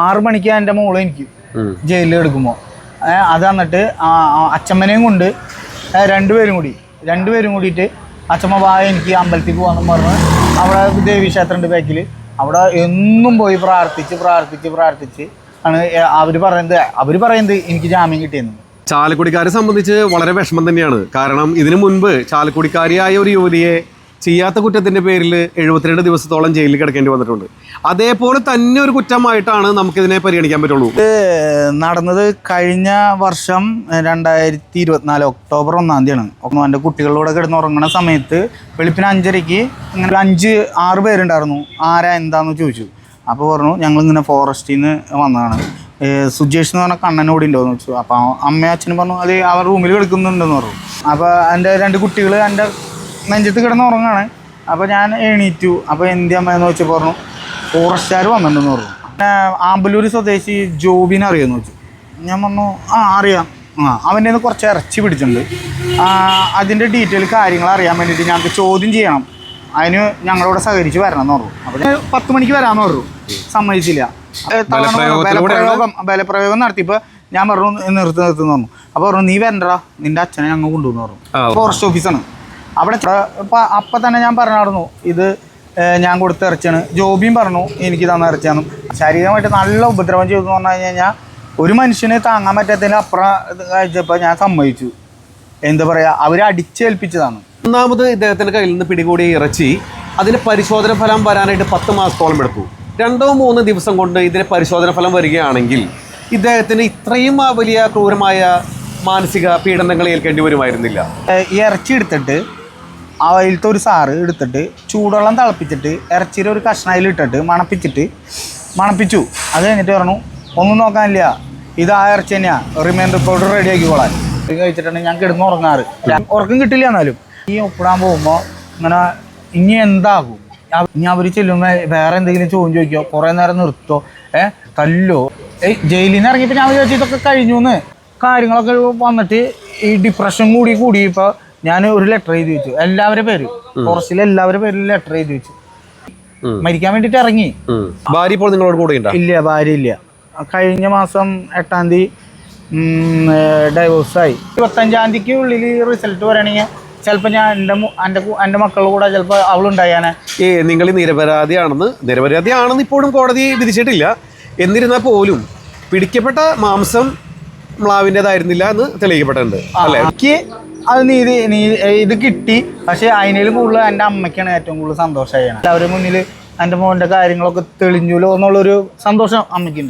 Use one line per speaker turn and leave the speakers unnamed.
6 മണിക്ക് എൻ്റെ മോള് എനിക്ക് ജയിലിൽ എടുക്കുമ്പോൾ അത് എന്നിട്ട് അച്ഛമ്മനെയും കൊണ്ട് രണ്ടുപേരും കൂടിയിട്ട് അച്ഛമ്മ എനിക്ക് അമ്പലത്തിൽ പോകാമെന്ന് പറഞ്ഞ് അവിടെ ദേവീക്ഷേത്രമുണ്ട് ബാക്കിൽ അവിടെ എന്നും പോയി പ്രാർത്ഥിച്ച് ആണ് അവർ പറയുന്നത് എനിക്ക് ജാമ്യം കിട്ടിയെന്ന്.
ചാലക്കുടിക്കാരെ സംബന്ധിച്ച് വളരെ വിഷമം തന്നെയാണ്. കാരണം ഇതിനു മുൻപ് ചാലക്കുടിക്കാരിയായ ഒരു യുവതിയെ ചെയ്യാത്ത കുറ്റത്തിൻ്റെ പേരിൽ 72 ദിവസത്തോളം ജയിലിൽ കിടക്കേണ്ടി വന്നിട്ടുണ്ട്. അതേപോലെ തന്നെ ഒരു കുറ്റമായിട്ടാണ് നമുക്കിതിനെ പരിഗണിക്കാൻ പറ്റുള്ളൂ.
നടന്നത് കഴിഞ്ഞ വർഷം 2024 ഒക്ടോബർ 1-ാം തീയതിയാണ്. എൻ്റെ കുട്ടികളോട് കിടന്നുറങ്ങുന്ന സമയത്ത് വെളുപ്പിന് 5:30 ഇങ്ങനെ 5-6 പേരുണ്ടായിരുന്നു. ആരാ എന്താന്ന് ചോദിച്ചു. അപ്പോൾ പറഞ്ഞു ഞങ്ങളിങ്ങനെ ഫോറസ്റ്റിൽ നിന്ന് വന്നതാണ്. സുജേഷ് എന്ന് പറഞ്ഞാൽ കണ്ണനോട് ഉണ്ടോയെന്ന് വെച്ചു. അപ്പോൾ അമ്മയും അച്ഛനും പറഞ്ഞു അത് അവർ റൂമിൽ കിടക്കുന്നുണ്ടെന്ന് പറഞ്ഞു. അപ്പോൾ എൻ്റെ 2 കുട്ടികൾ എൻ്റെ നെഞ്ചത്ത് കിടന്നുറങ്ങാണ്. അപ്പോൾ ഞാൻ എണീറ്റു. അപ്പോൾ എന്തിയമ്മയെന്ന് വെച്ച് പറഞ്ഞു ഫോറസ്റ്റുകാർ വന്നിട്ടുണ്ടെന്ന് പറഞ്ഞു. ആമ്പലൂർ സ്വദേശി ജോബിനെ അറിയുമെന്ന് വെച്ചു. ഞാൻ പറഞ്ഞു അറിയാം. അവൻ്റെ നിന്ന് കുറച്ച് ഇറച്ചി പിടിച്ചിട്ടുണ്ട്. അതിൻ്റെ ഡീറ്റെയിൽ കാര്യങ്ങൾ അറിയാൻ വേണ്ടിയിട്ട് ഞങ്ങൾക്ക് ചോദ്യം ചെയ്യണം. അതിന് ഞങ്ങളോട് സഹകരിച്ച് വരണം എന്ന് പറഞ്ഞു. അപ്പോൾ ഞാൻ 10 മണിക്ക് വരാമെന്ന് പറഞ്ഞു. സമ്മതിച്ചില്ല. ബലപ്രയോഗം നടത്തിയപ്പോൾ ഞാൻ പറഞ്ഞു നിർത്തുന്നു പറഞ്ഞു. അപ്പോൾ പറഞ്ഞു നീ വരണ്ടടാ, നിൻ്റെ അച്ഛനെ ഞങ്ങൾ കൊണ്ടുവന്ന് പറഞ്ഞു. ഫോറസ്റ്റ് ഓഫീസാണ് അവിടെ. അപ്പം തന്നെ ഞാൻ പറഞ്ഞായിരുന്നു ഇത് ഞാൻ കൊടുത്ത ഇറച്ചിയാണ്. ജോബിയും പറഞ്ഞു എനിക്ക് തന്ന ഇറച്ചിയാണ്. ശാരീരികമായിട്ട് നല്ല ഉപദ്രവം ചെയ്തെന്ന് പറഞ്ഞു കഴിഞ്ഞാൽ ഒരു മനുഷ്യന് താങ്ങാൻ പറ്റാത്തതിൻ്റെ അപ്പുറം കഴിച്ചപ്പോൾ ഞാൻ സമ്മതിച്ചു. എന്താ പറയുക, അവർ അടിച്ചേൽപ്പിച്ചതാണ്.
ഒന്നാമത് ഇദ്ദേഹത്തിൻ്റെ കയ്യിൽ നിന്ന് പിടികൂടിയ ഇറച്ചി അതിന് പരിശോധന ഫലം വരാനായിട്ട് 10 മാസത്തോളം എടുത്തു. 2-3 ദിവസം കൊണ്ട് ഇതിന് പരിശോധന ഫലം വരികയാണെങ്കിൽ ഇദ്ദേഹത്തിന് ഇത്രയും വലിയ ക്രൂരമായ മാനസിക പീഡനങ്ങൾ ഏൽക്കേണ്ടി വരുമായിരുന്നില്ല.
ഈ ഇറച്ചി എടുത്തിട്ട് അതിലത്തെ ഒരു സാറ് എടുത്തിട്ട് ചൂടുവെള്ളം തിളപ്പിച്ചിട്ട് ഇറച്ചിയുടെ ഒരു കഷ്ണയിൽ ഇട്ടിട്ട് മണപ്പിച്ചു. അത് കഴിഞ്ഞിട്ട് പറഞ്ഞു ഒന്നും നോക്കാനില്ല, ഇത് ആ ഇറച്ചി തന്നെയാണ്, റിമൈൻഡർ പൗഡർ റെഡി ആക്കിക്കോളാൻ. ഇത് കഴിച്ചിട്ടാണ് ഞാൻ കിടന്ന് ഉറങ്ങാറ്. ഉറക്കം കിട്ടില്ല. എന്നാലും ഈ ഒപ്പിടാൻ പോകുമ്പോൾ ഇങ്ങനെ ഇനി എന്താകും, ഇനി അവർ ചെല്ലുമ്പോൾ വേറെ എന്തെങ്കിലും ചോദ്യം ചോദിക്കോ, കുറേ നേരം നിർത്തോ, തല്ലോ. ജയിലിൽ നിന്ന് ഇറങ്ങിയപ്പോൾ ഞാൻ വിചാരിച്ചു ഇതൊക്കെ കഴിഞ്ഞു എന്ന്. കാര്യങ്ങളൊക്കെ വന്നിട്ട് ഈ ഡിപ്രഷൻ കൂടിയപ്പോൾ ഞാൻ ഒരു ലെറ്റർ എഴുതി വെച്ചു. എല്ലാവരുടെ പേര് ഫോറസ്റ്റിലെ എല്ലാവരുടെ പേരിൽ ലെറ്റർ എഴുതി വെച്ചു. മരിക്കാൻ വേണ്ടിയിട്ട് ഇറങ്ങി.
ഭാര്യ ഇപ്പോൾ നിങ്ങളോട് കൂടെ ഉണ്ടോ?
ഇല്ല, ഭാര്യ ഇല്ല. കഴിഞ്ഞ മാസം 8-ാം തീയതി ഡൈവോഴ്സായി. 25-ാം തീയതിക്ക് ഉള്ളിൽ റിസൾട്ട് വരണമെങ്കിൽ ചിലപ്പോൾ ഞാൻ എൻ്റെ മക്കളുടെ കൂടെ ചിലപ്പോൾ അവളുണ്ടായാനെ.
നിങ്ങൾ നിരപരാധിയാണെന്ന് ഇപ്പോഴും കോടതി വിധിച്ചിട്ടില്ല. എന്നിരുന്നാൽ പോലും പിടിക്കപ്പെട്ട മാംസം മ്ലാവിൻ്റെതായിരുന്നില്ല എന്ന് തെളിയിക്കപ്പെട്ടിട്ടുണ്ട് അല്ലേ?
എനിക്ക് അത് ഇത് കിട്ടി. പക്ഷേ അതിനേലും കൂടുതൽ എൻ്റെ അമ്മയ്ക്കാണ് ഏറ്റവും കൂടുതൽ സന്തോഷമായാണ്. എല്ലാവരുടെ മുന്നിൽ എൻ്റെ മോൻ്റെ കാര്യങ്ങളൊക്കെ തെളിഞ്ഞല്ലോ എന്നുള്ളൊരു സന്തോഷം അമ്മയ്ക്കുണ്ട്.